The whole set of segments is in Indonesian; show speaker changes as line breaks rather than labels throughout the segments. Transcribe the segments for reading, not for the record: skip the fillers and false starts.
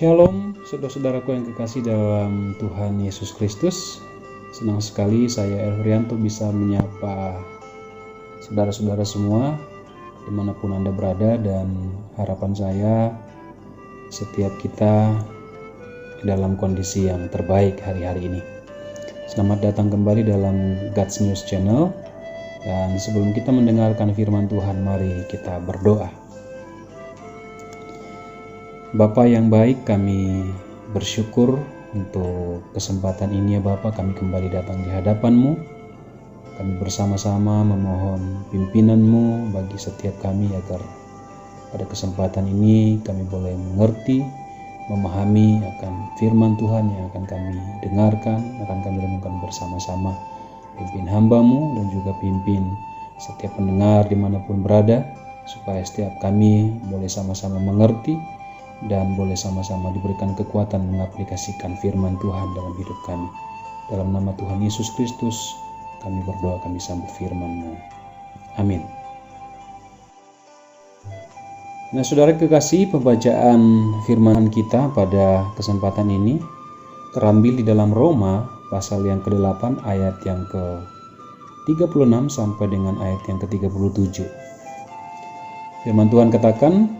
Shalom, saudara-saudaraku yang kekasih dalam Tuhan Yesus Kristus. Senang sekali saya Elvrianto bisa menyapa saudara-saudara semua dimanapun Anda berada, dan harapan saya setiap kita dalam kondisi yang terbaik hari-hari ini. Selamat datang kembali dalam God's News Channel, dan sebelum kita mendengarkan firman Tuhan, mari kita berdoa. Bapa yang baik, kami bersyukur untuk kesempatan ini ya Bapa, kami kembali datang di hadapan-Mu. Kami bersama-sama memohon pimpinan-Mu bagi setiap kami, agar pada kesempatan ini kami boleh mengerti, memahami akan firman Tuhan yang akan kami dengarkan, akan kami renungkan bersama-sama. Pimpin hamba-Mu dan juga pimpin setiap pendengar dimanapun berada, supaya setiap kami boleh sama-sama mengerti dan boleh sama-sama diberikan kekuatan mengaplikasikan firman Tuhan dalam hidup kami. Dalam nama Tuhan Yesus Kristus kami berdoa, kami sambut firman-Mu. Amin. Nah, saudara kekasih, pembacaan firman kita pada kesempatan ini terambil di dalam Roma pasal yang ke-8 ayat yang ke-36 sampai dengan ayat yang ke-37. Firman Tuhan katakan,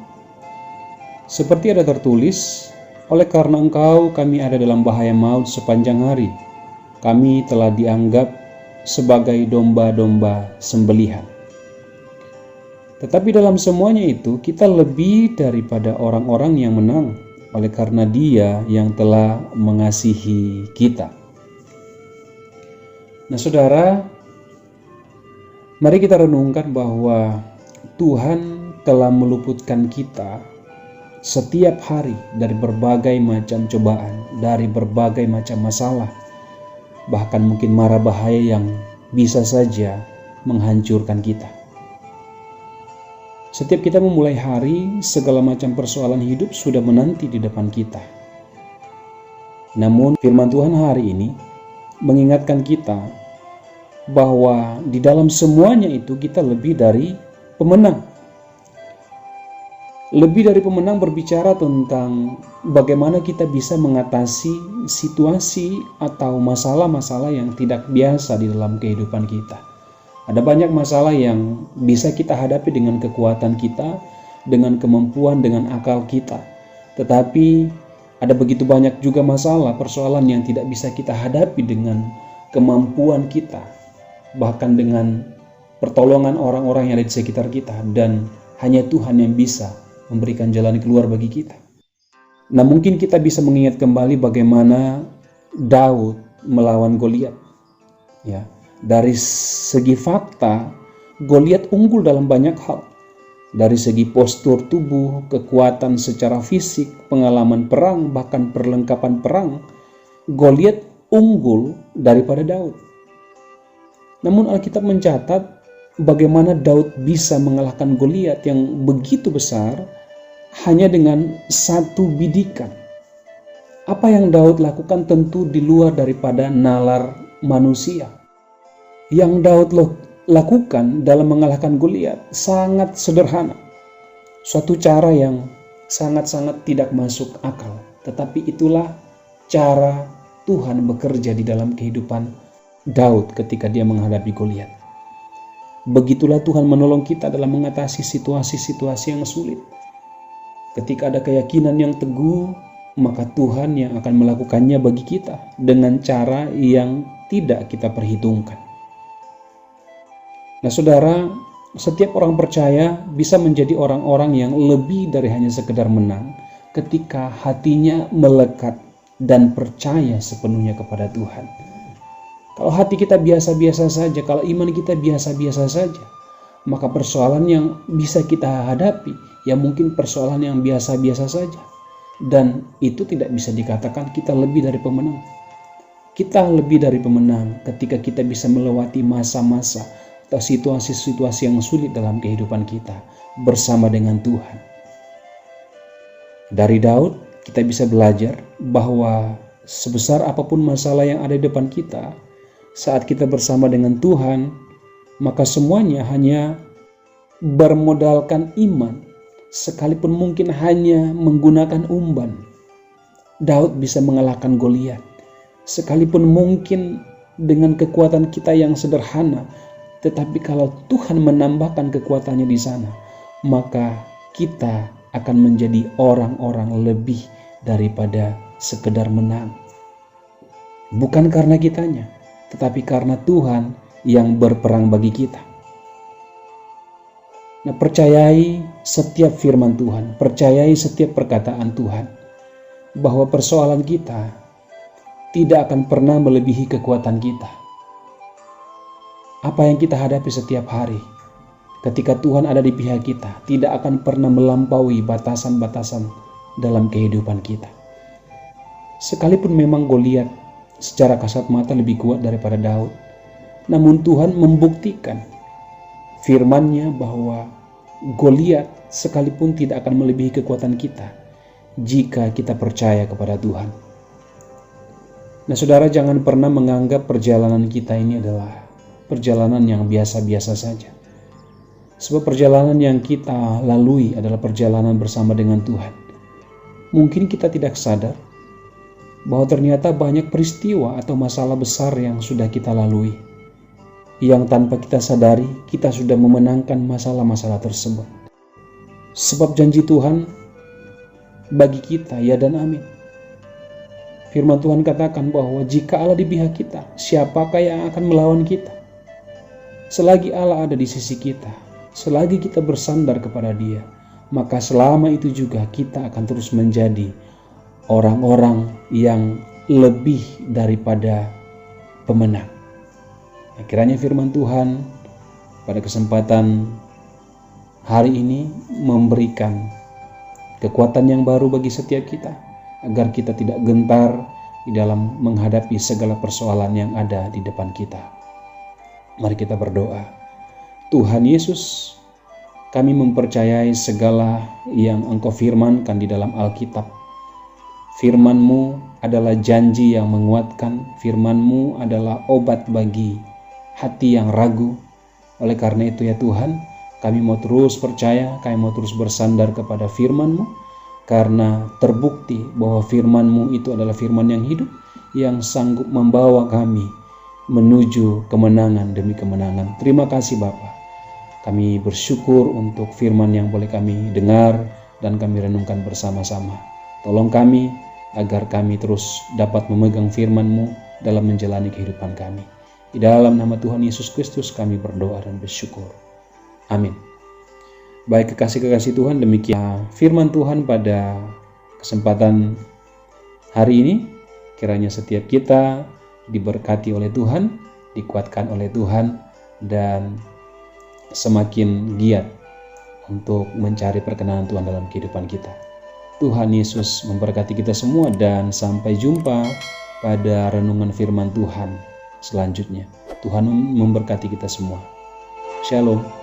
seperti ada tertulis, oleh karena engkau kami ada dalam bahaya maut sepanjang hari. Kami telah dianggap sebagai domba-domba sembelihan. Tetapi dalam semuanya itu kita lebih daripada orang-orang yang menang, oleh karena Dia yang telah mengasihi kita. Nah saudara, mari kita renungkan bahwa Tuhan telah meluputkan kita setiap hari dari berbagai macam cobaan, dari berbagai macam masalah, bahkan mungkin mara bahaya yang bisa saja menghancurkan kita. Setiap kita memulai hari, segala macam persoalan hidup sudah menanti di depan kita. Namun firman Tuhan hari ini mengingatkan kita bahwa di dalam semuanya itu kita lebih dari pemenang. Lebih dari pemenang berbicara tentang bagaimana kita bisa mengatasi situasi atau masalah-masalah yang tidak biasa di dalam kehidupan kita. Ada banyak masalah yang bisa kita hadapi dengan kekuatan kita, dengan kemampuan, dengan akal kita. Tetapi ada begitu banyak juga masalah, persoalan yang tidak bisa kita hadapi dengan kemampuan kita, bahkan dengan pertolongan orang-orang yang ada di sekitar kita, dan hanya Tuhan yang bisa memberikan jalan keluar bagi kita. Nah, mungkin kita bisa mengingat kembali bagaimana Daud melawan Goliat. Ya, dari segi fakta, Goliat unggul dalam banyak hal. Dari segi postur tubuh, kekuatan secara fisik, pengalaman perang, bahkan perlengkapan perang, Goliat unggul daripada Daud. Namun Alkitab mencatat bagaimana Daud bisa mengalahkan Goliat yang begitu besar hanya dengan satu bidikan. Apa yang Daud lakukan tentu di luar daripada nalar manusia. Yang Daud lakukan dalam mengalahkan Goliat sangat sederhana. Suatu cara yang sangat-sangat tidak masuk akal. Tetapi itulah cara Tuhan bekerja di dalam kehidupan Daud ketika dia menghadapi Goliat. Begitulah Tuhan menolong kita dalam mengatasi situasi-situasi yang sulit. Ketika ada keyakinan yang teguh, maka Tuhan yang akan melakukannya bagi kita dengan cara yang tidak kita perhitungkan. Nah saudara, setiap orang percaya bisa menjadi orang-orang yang lebih dari hanya sekedar menang ketika hatinya melekat dan percaya sepenuhnya kepada Tuhan. Kalau hati kita biasa-biasa saja, kalau iman kita biasa-biasa saja, maka persoalan yang bisa kita hadapi ya mungkin persoalan yang biasa-biasa saja, dan itu tidak bisa dikatakan kita lebih dari pemenang. Kita lebih dari pemenang ketika kita bisa melewati masa-masa atau situasi-situasi yang sulit dalam kehidupan kita bersama dengan Tuhan. Dari Daud kita bisa belajar bahwa sebesar apapun masalah yang ada di depan kita, saat kita bersama dengan Tuhan, maka semuanya hanya bermodalkan iman, sekalipun mungkin hanya menggunakan umban. Daud bisa mengalahkan Goliat. Sekalipun mungkin dengan kekuatan kita yang sederhana, tetapi kalau Tuhan menambahkan kekuatannya di sana, maka kita akan menjadi orang-orang lebih daripada sekedar menang. Bukan karena kitanya, tetapi karena Tuhan yang berperang bagi kita. Nah, percayai setiap firman Tuhan, percayai setiap perkataan Tuhan, bahwa persoalan kita tidak akan pernah melebihi kekuatan kita. Apa yang kita hadapi setiap hari, ketika Tuhan ada di pihak kita, tidak akan pernah melampaui batasan-batasan dalam kehidupan kita. Sekalipun memang Goliat secara kasat mata lebih kuat daripada Daud, namun Tuhan membuktikan firman-Nya bahwa Goliat sekalipun tidak akan melebihi kekuatan kita jika kita percaya kepada Tuhan. Nah, saudara, jangan pernah menganggap perjalanan kita ini adalah perjalanan yang biasa-biasa saja. Sebab perjalanan yang kita lalui adalah perjalanan bersama dengan Tuhan. Mungkin kita tidak sadar bahwa ternyata banyak peristiwa atau masalah besar yang sudah kita lalui, yang tanpa kita sadari kita sudah memenangkan masalah-masalah tersebut. Sebab janji Tuhan bagi kita ya dan amin. Firman Tuhan katakan bahwa jika Allah di pihak kita, siapakah yang akan melawan kita? Selagi Allah ada di sisi kita, selagi kita bersandar kepada Dia, maka selama itu juga kita akan terus menjadi orang-orang yang lebih daripada pemenang. Nah, kiranya firman Tuhan pada kesempatan hari ini memberikan kekuatan yang baru bagi setiap kita, agar kita tidak gentar di dalam menghadapi segala persoalan yang ada di depan kita. Mari kita berdoa. Tuhan Yesus, kami mempercayai segala yang Engkau firmankan di dalam Alkitab. Firman-Mu adalah janji yang menguatkan, firman-Mu adalah obat bagi hati yang ragu. Oleh karena itu ya Tuhan, kami mau terus percaya, kami mau terus bersandar kepada firman-Mu, karena terbukti bahwa firman-Mu itu adalah firman yang hidup, yang sanggup membawa kami menuju kemenangan demi kemenangan. Terima kasih Bapa. Kami bersyukur untuk firman yang boleh kami dengar dan kami renungkan bersama-sama. Tolong kami agar kami terus dapat memegang firman-Mu dalam menjalani kehidupan kami. Di dalam nama Tuhan Yesus Kristus kami berdoa dan bersyukur. Amin. Baik kekasih-kekasih Tuhan, demikian firman Tuhan pada kesempatan hari ini. Kiranya setiap kita diberkati oleh Tuhan, dikuatkan oleh Tuhan, dan semakin giat untuk mencari perkenanan Tuhan dalam kehidupan kita. Tuhan Yesus memberkati kita semua dan sampai jumpa pada renungan firman Tuhan selanjutnya. Tuhan memberkati kita semua. Shalom.